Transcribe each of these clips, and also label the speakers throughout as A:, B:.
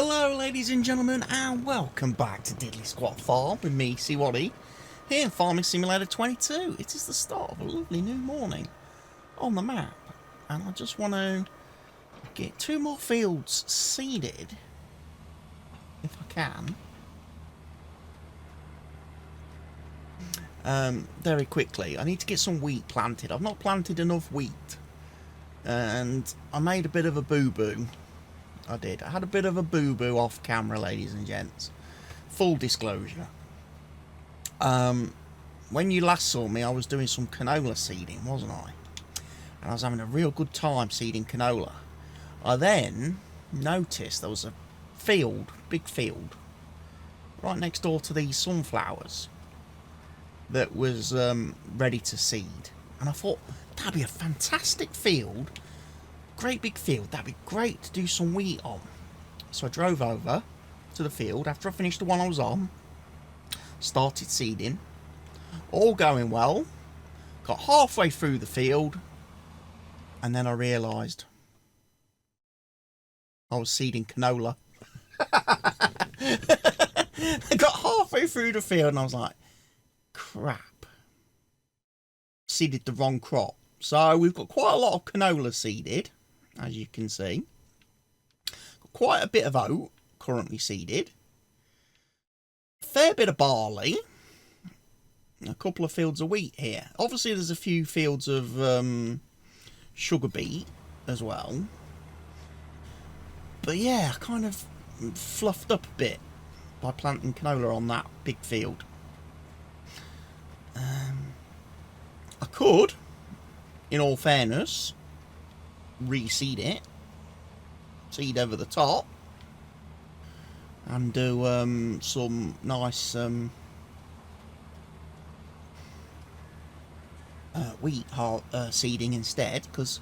A: Hello ladies and gentlemen, and welcome back to Diddly Squat Farm with me, CWATTYESO, here in Farming Simulator 22. It is the start of a lovely new morning on the map, and I just want to get 2 more fields seeded, if I can. Very quickly, I need to get some wheat planted. I've not planted enough wheat, and I made a bit of a boo-boo. I did. I had a bit of a boo-boo off camera, ladies and gents. Full disclosure. When you last saw me, I was doing some canola seeding, wasn't I? And I was having a real good time seeding canola. I then noticed there was a field, big field, right next door to these sunflowers that was ready to seed. And I thought, that'd be a fantastic field. Great big field, that'd be great to do some wheat on. So I drove over to the field after I finished the one I was on, started seeding, all going well, got halfway through the field, and then I realised I was seeding canola. I got halfway through the field and I was like, crap, seeded the wrong crop. So we've got quite a lot of canola seeded, as you can see. Got quite a bit of oat currently seeded. A fair bit of barley. A couple of fields of wheat here. Obviously there's a few fields of sugar beet as well. But yeah, I kind of fluffed up a bit by planting canola on that big field. I could, in all fairness, reseed it, seed over the top, and do some nice wheat seeding instead, because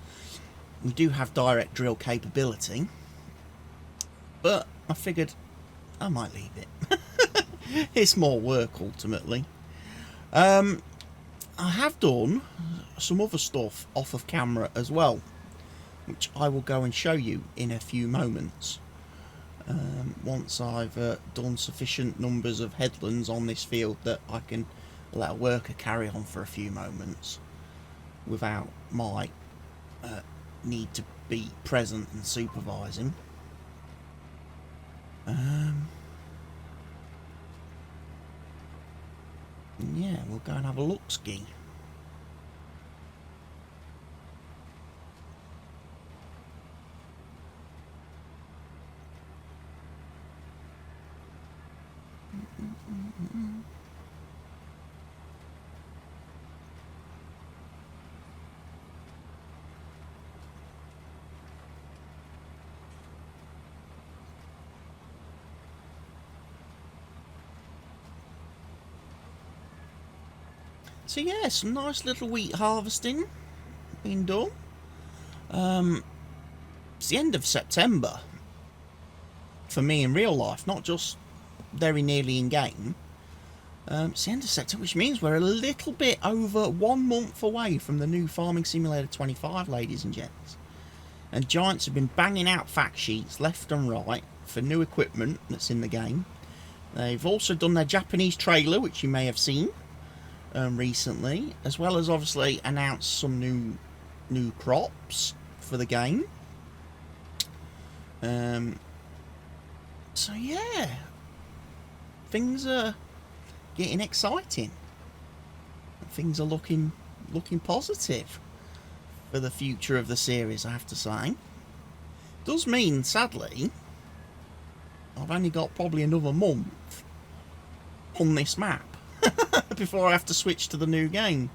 A: we do have direct drill capability. But I figured I might leave it. It's more work ultimately. I have done some other stuff off of camera as well, which I will go and show you in a few moments. Once I've done sufficient numbers of headlands on this field that I can let a worker carry on for a few moments without my need to be present and supervising. Yeah, we'll go and have a look-ski. So yeah, some nice little wheat harvesting being done. It's the end of September for me in real life, not just very nearly in game. It's the end of September, which means we're a little bit over 1 month away from the new Farming Simulator 25, ladies and gents. And Giants have been banging out fact sheets left and right for new equipment that's in the game. They've also done their Japanese trailer, which you may have seen recently, as well as obviously announced some new crops for the game. So yeah, things are getting exciting. Things are looking positive for the future of the series, I have to say. Does mean, sadly, I've only got probably another month on this map before I have to switch to the new game.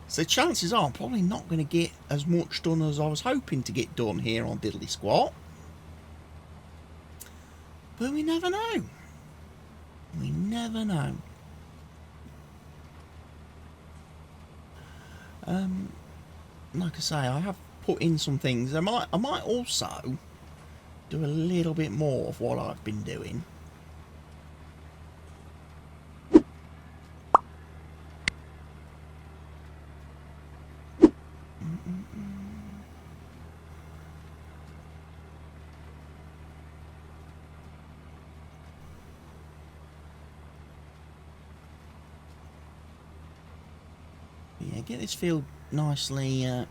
A: So chances are I'm probably not going to get as much done as I was hoping to get done here on Diddly Squat. But we never know. We never know. Like I say, I have put in some things. I might also do a little bit more of what I've been doing. Yeah, get this field nicely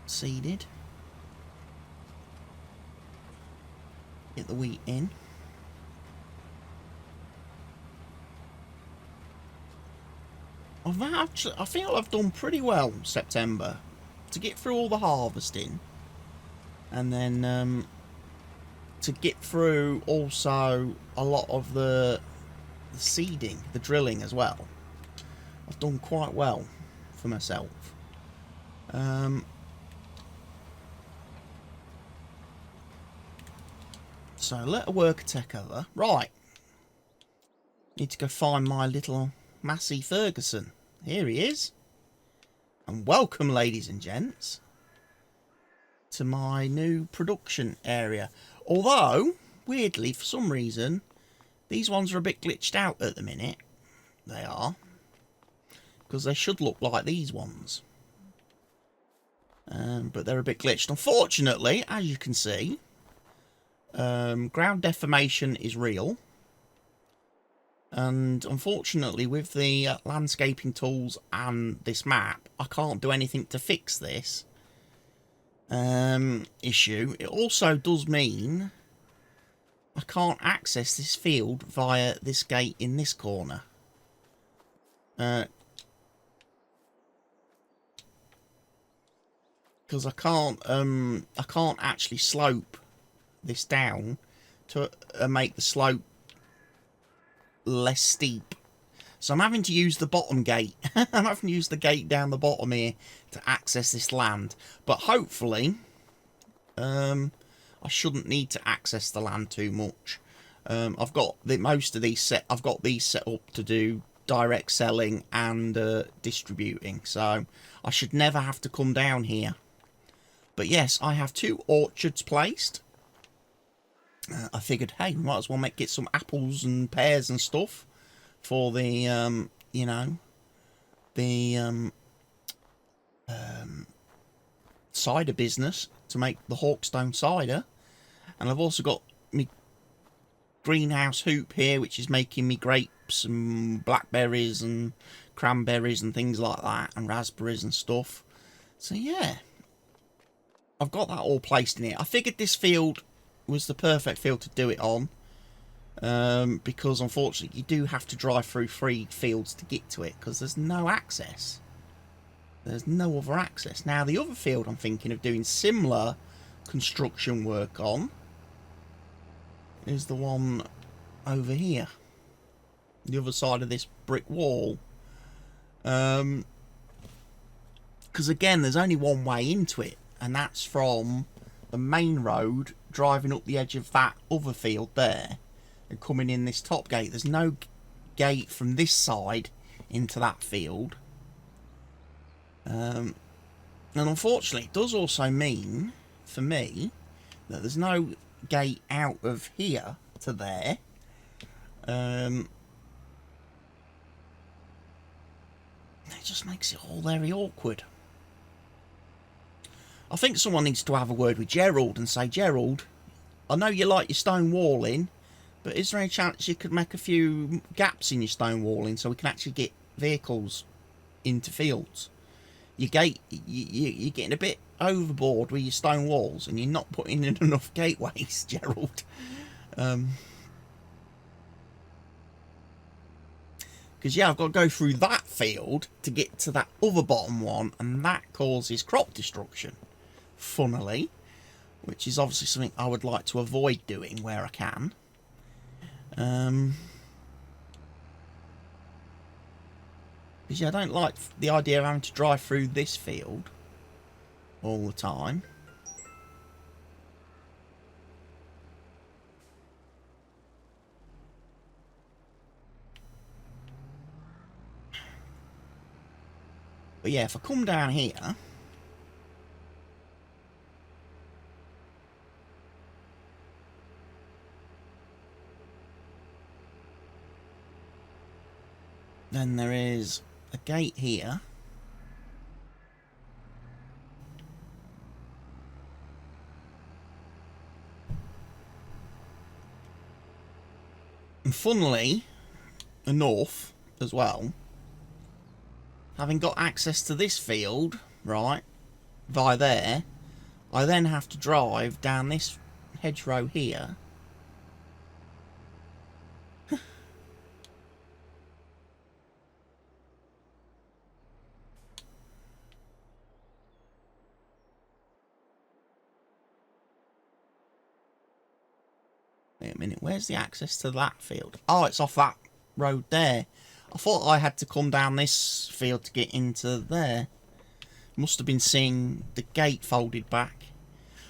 A: seeded. Get the wheat in. I feel I've done pretty well September to get through all the harvesting, and then to get through also a lot of the seeding, the drilling as well. I've done quite well for myself. So let a worker take over. Right. Need to go find my little Massey Ferguson. Here he is. And welcome, ladies and gents, to my new production area. Although, weirdly, for some reason, these ones are a bit glitched out at the minute. They are. Because they should look like these ones. But they're a bit glitched. Unfortunately, as you can see, ground deformation is real. And unfortunately, with the landscaping tools and this map, I can't do anything to fix this issue. It also does mean I can't access this field via this gate in this corner. Because I can't actually slope this down to make the slope less steep. So I'm having to use the bottom gate. I'm having to use the gate down the bottom here to access this land. But hopefully, I shouldn't need to access the land too much. I've got most of these set. I've got these set up to do direct selling and distributing. So I should never have to come down here. But yes, I have 2 orchards placed. I figured, hey, we might as well get some apples and pears and stuff for the, you know, the cider business to make the Hawkstone cider. And I've also got my greenhouse hoop here, which is making me grapes and blackberries and cranberries and things like that, and raspberries and stuff. So yeah, I've got that all placed in here. I figured this field was the perfect field to do it on, because unfortunately you do have to drive through 3 fields to get to it, because there's no access. There's no other access. Now the other field I'm thinking of doing similar construction work on is the one over here, the other side of this brick wall, because again there's only one way into it, and that's from the main road driving up the edge of that other field there and coming in this top gate. There's no gate from this side into that field, and unfortunately it does also mean for me that there's no gate out of here to there. It just makes it all very awkward. I think someone needs to have a word with Gerald and say, Gerald, I know you like your stone walling, but is there any chance you could make a few gaps in your stone walling so we can actually get vehicles into fields? You're getting a bit overboard with your stone walls, and you're not putting in enough gateways, Gerald. Because yeah, I've got to go through that field to get to that other bottom one, and that causes crop destruction, funnily, which is obviously something I would like to avoid doing where I can. Because yeah, I don't like the idea of having to drive through this field all the time. But yeah, if I come down here, then there is a gate here. And funnily enough, as well, Having got access to this field, right, via there, I then have to drive down this hedgerow here. Wait a minute, where's the access to that field? Oh, it's off that road there. I thought I had to come down this field to get into there. Must have been seeing the gate folded back.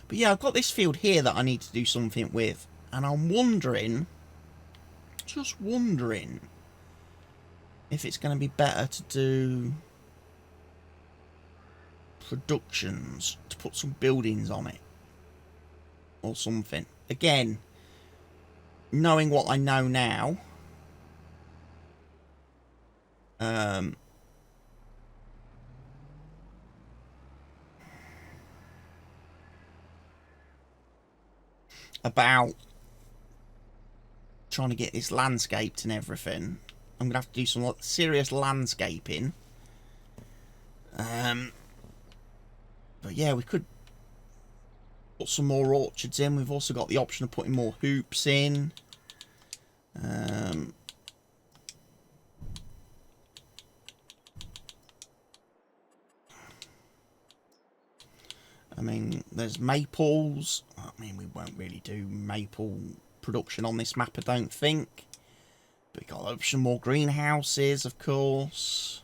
A: But yeah, I've got this field here that I need to do something with. And I'm wondering, just wondering, if it's going to be better to do productions, to put some buildings on it. Or something. Again, knowing what I know now, about trying to get this landscaped and everything, I'm gonna have to do some serious landscaping. But yeah, we could put some more orchards in. We've also got the option of putting more hoops in. I mean, there's maples. I mean, we won't really do maple production on this map, I don't think. But we've got some more greenhouses, of course.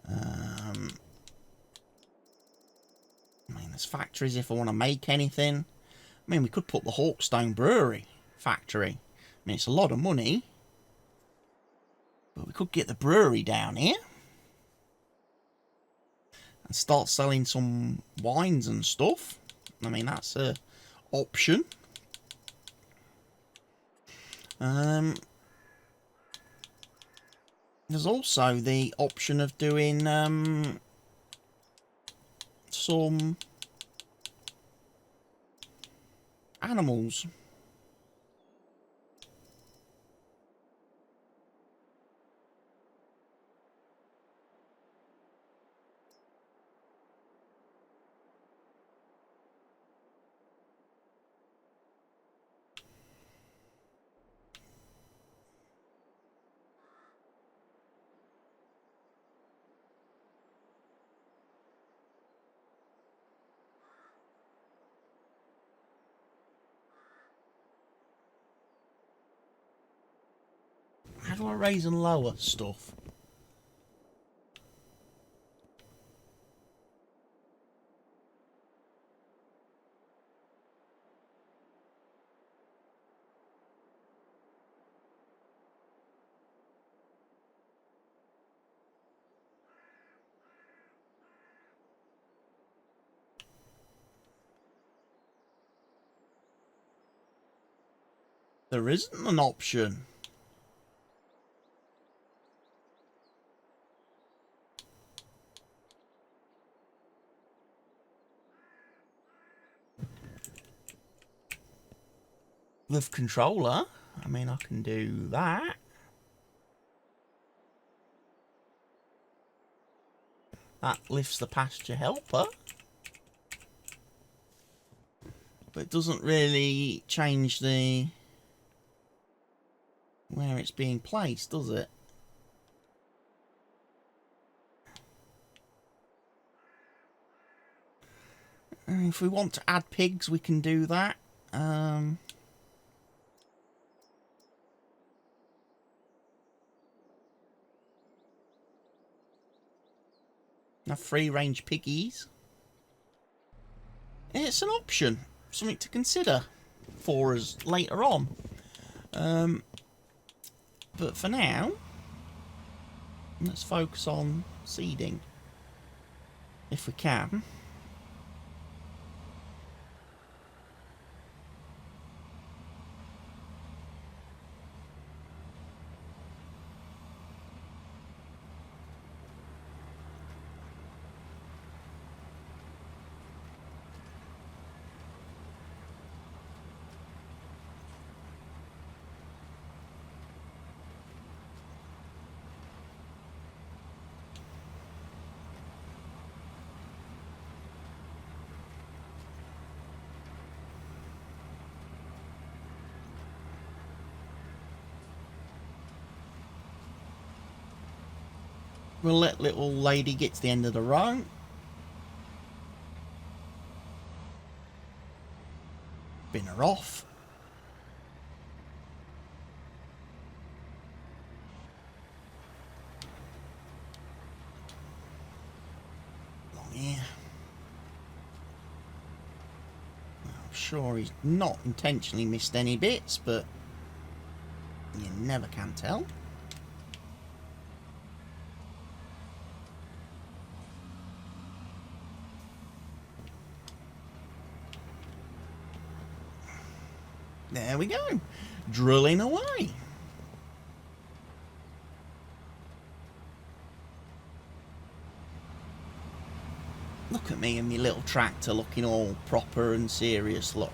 A: I mean, there's factories if I want to make anything. I mean, we could put the Hawkstone Brewery factory. I mean, it's a lot of money. But we could get the brewery down here. And start selling some wines and stuff. I mean, that's a option. There's also the option of doing some animals. How do I raise and lower stuff? There isn't an option. With controller, I mean, I can do that. That lifts the pasture helper. But it doesn't really change the where it's being placed, does it? And if we want to add pigs, we can do that. Now free-range piggies. It's an option, something to consider for us later on. But for now, let's focus on seeding, if we can. We'll let little lady get to the end of the row. Bin her off. Along here. I'm sure he's not intentionally missed any bits, but you never can tell. There we go. Drilling away. Look at me and my little tractor looking all proper and serious, look.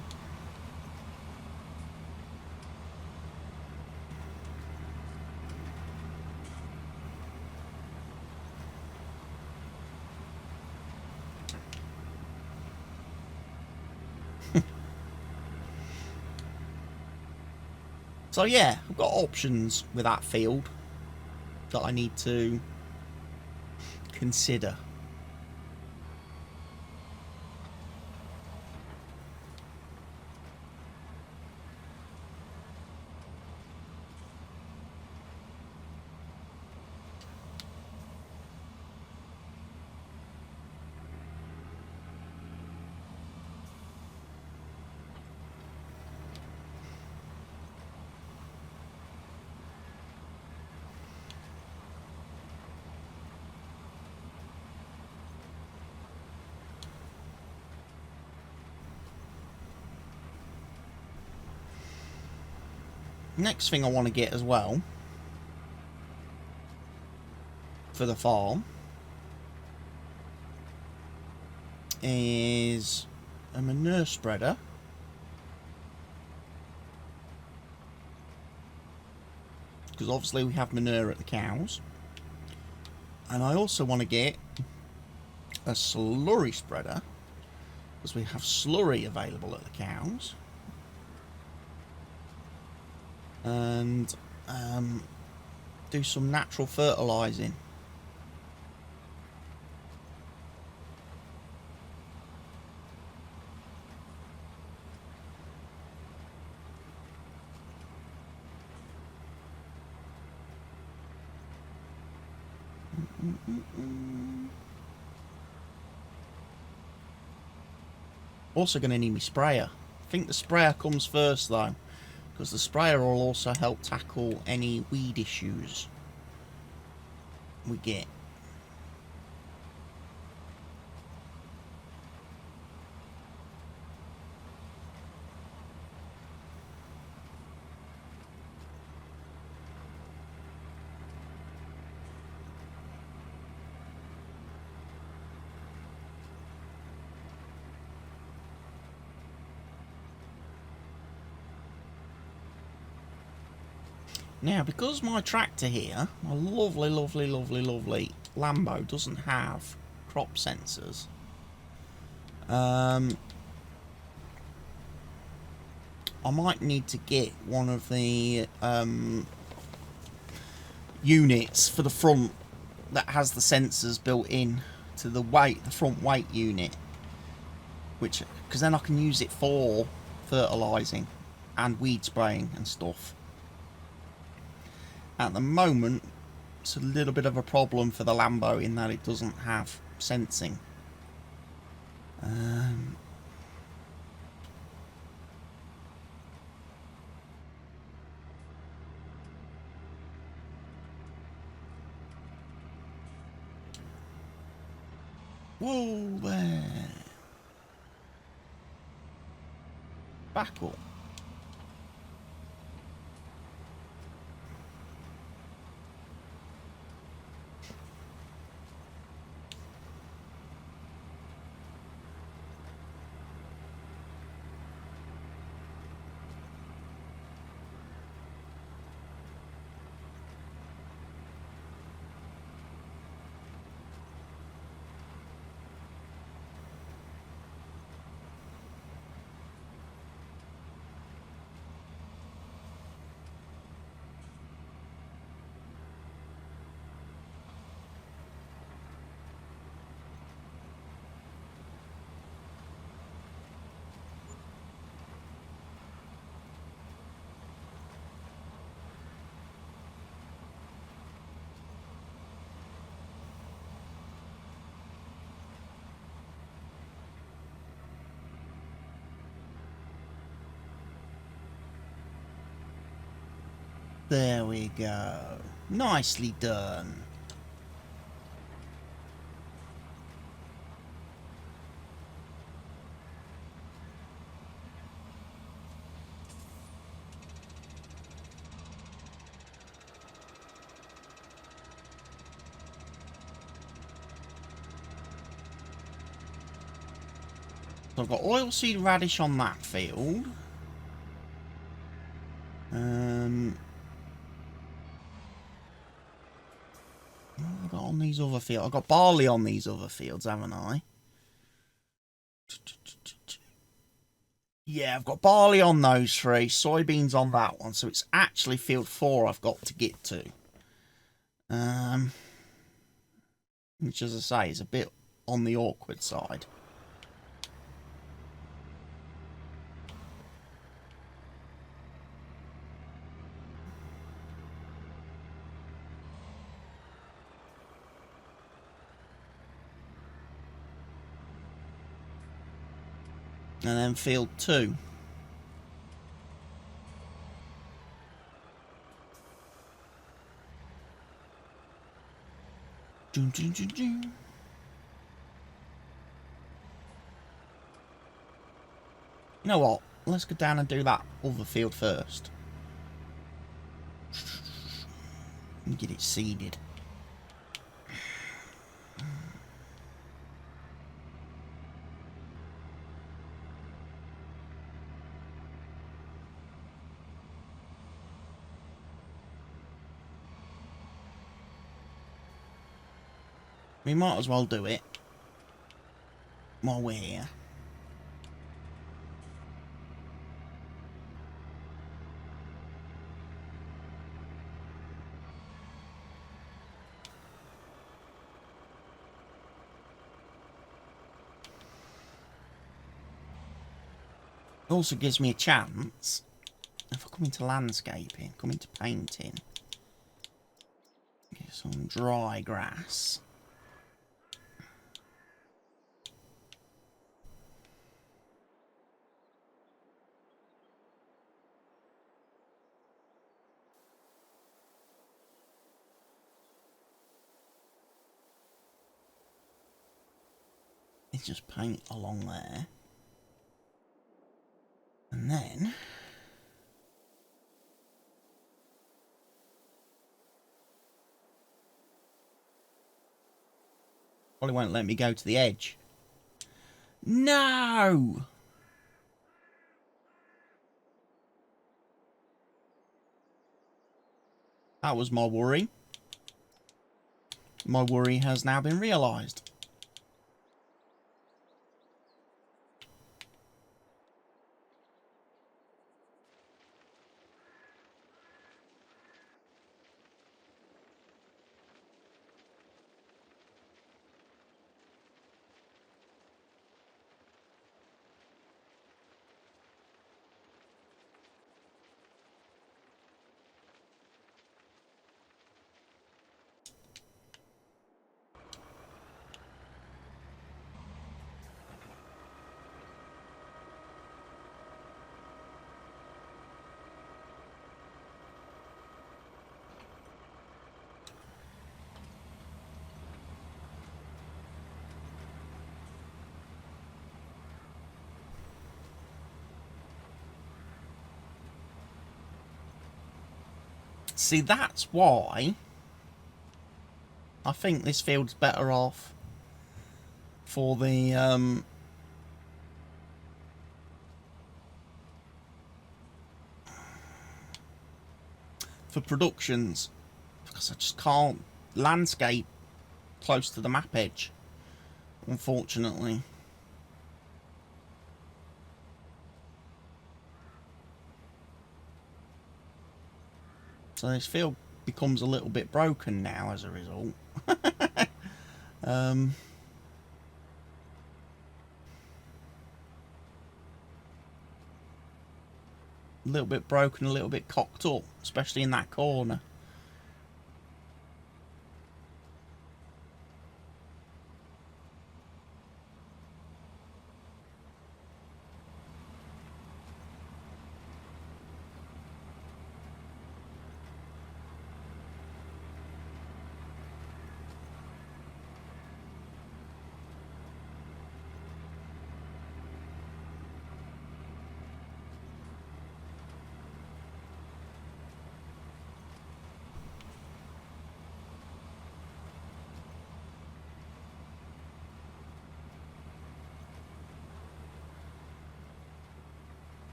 A: So yeah, I've got options with that field that I need to consider. Next thing I want to get as well for the farm is a manure spreader. Because obviously we have manure at the cows. And I also want to get a slurry spreader, because we have slurry available at the cows. And do some natural fertilising. Also going to need my sprayer. I think the sprayer comes first though, because the sprayer will also help tackle any weed issues we get. Now, because my tractor here, my lovely, lovely, lovely, lovely Lambo doesn't have crop sensors, I might need to get one of the units for the front that has the sensors built in to the front weight unit, which, because then I can use it for fertilising and weed spraying and stuff. At the moment, it's a little bit of a problem for the Lambo in that it doesn't have sensing. Whoa there. Back up. There we go. Nicely done. So I've got oilseed radish on that field. What have I got on these other fields? I've got barley on these other fields, haven't I? Yeah, I've got barley on those three, soybeans on that one, so it's actually field 4 I've got to get to. Which, as I say, is a bit on the awkward side. And then field 2. Dun, dun, dun, dun. You know what? Let's go down and do that other field first. And get it seeded. We might as well do it while we're here. It also gives me a chance, if I come into landscaping, come into painting, get some dry grass. Let's just paint along there. And then probably won't let me go to the edge. No! That was my worry. My worry has now been realised. See, that's why I think this field's better off for the for productions, because I just can't landscape close to the map edge, unfortunately. So this field becomes a little bit broken now as a result. A little bit broken, a little bit cocked up, especially in that corner.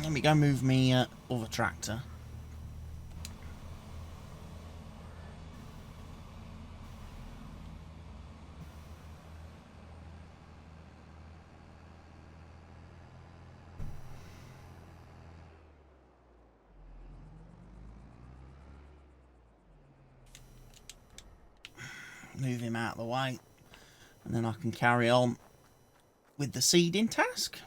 A: Let me go move me other tractor. Move him out of the way, and then I can carry on with the seeding task.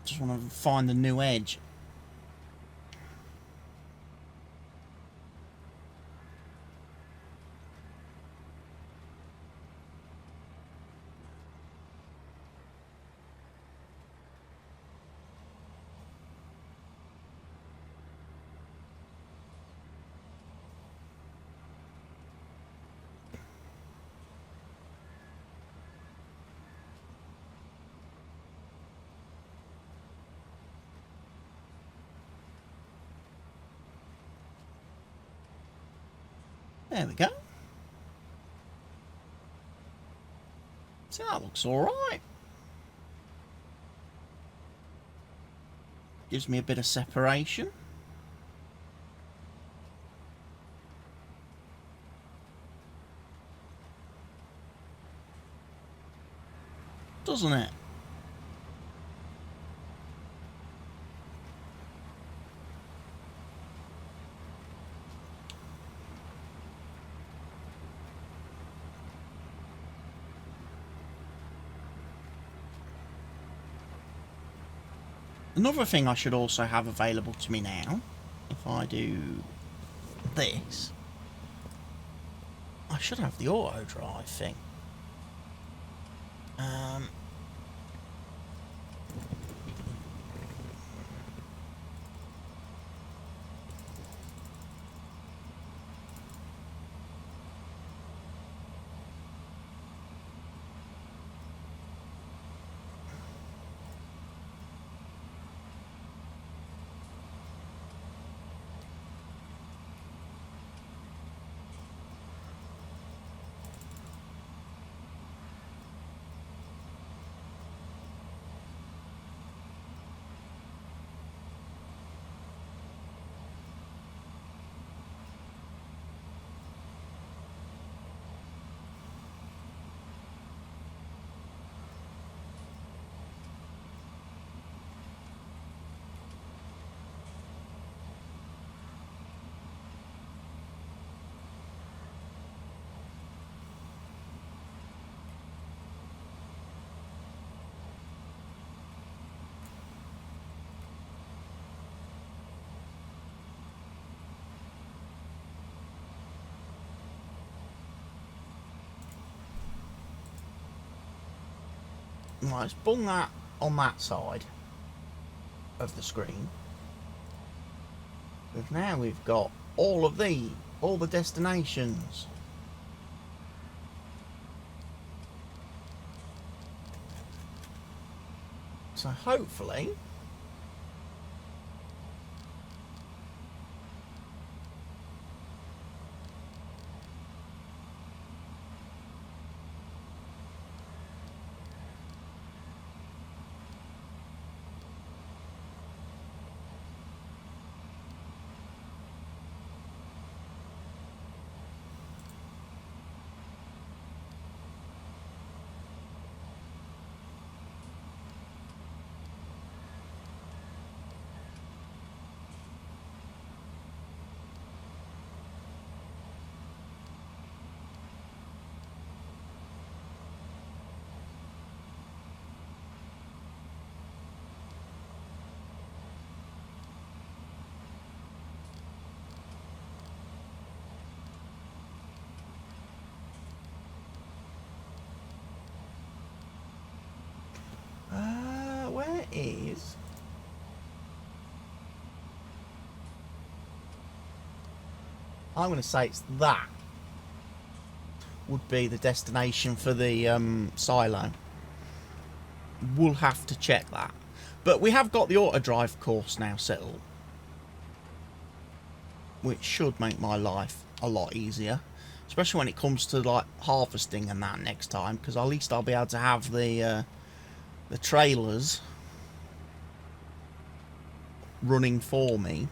A: Just want to find the new edge. There we go. So that looks alright. Gives me a bit of separation. Doesn't it? Another thing I should also have available to me now, if I do this, I should have the auto drive thing. Right, let's bung that on that side of the screen. But now we've got all the destinations. So hopefully where is I'm going to say it's that. would be the destination for the silo. We'll have to check that. But we have got the auto drive course now settled, which should make my life a lot easier, especially when it comes to like harvesting and that next time, because at least I'll be able to have the trailers running for me.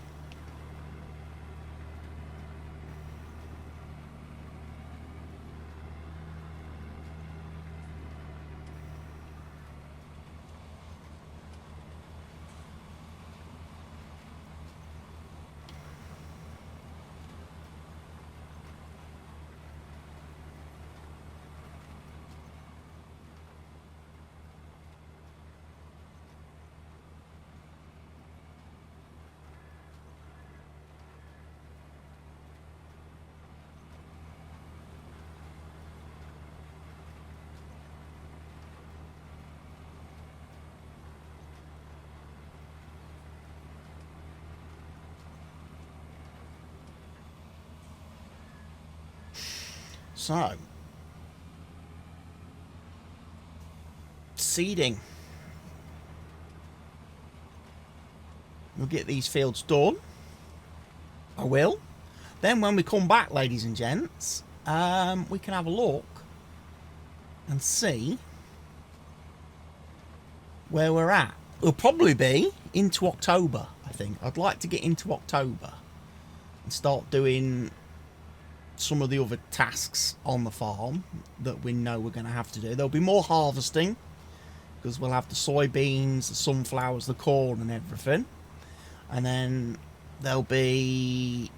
A: So, seeding. We'll get these fields done. I will. Then when we come back, ladies and gents, we can have a look and see where we're at. It'll probably be into October, I think. I'd like to get into October and start doing some of the other tasks on the farm that we know we're going to have to do. There'll be more harvesting because we'll have the soybeans, the sunflowers, the corn and everything. And then there'll be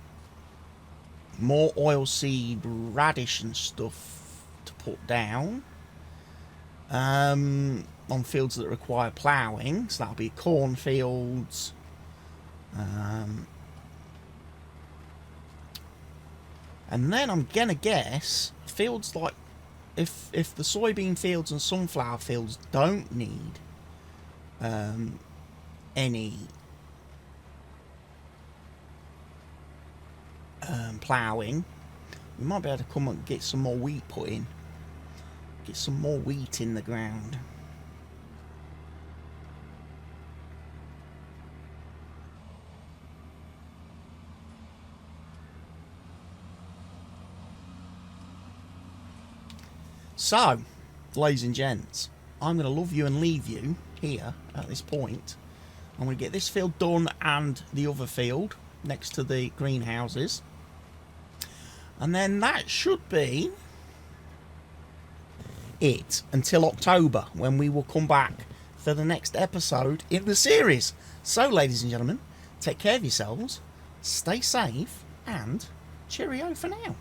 A: more oilseed radish and stuff to put down on fields that require ploughing. So that'll be cornfields, and then I'm gonna guess fields like if the soybean fields and sunflower fields don't need any ploughing, we might be able to come and get some more wheat put in. Get some more wheat in the ground. So, ladies and gents, I'm going to love you and leave you here at this point. I'm going to get this field done and the other field next to the greenhouses. And then that should be it until October, when we will come back for the next episode in the series. So, ladies and gentlemen, take care of yourselves, stay safe, and cheerio for now.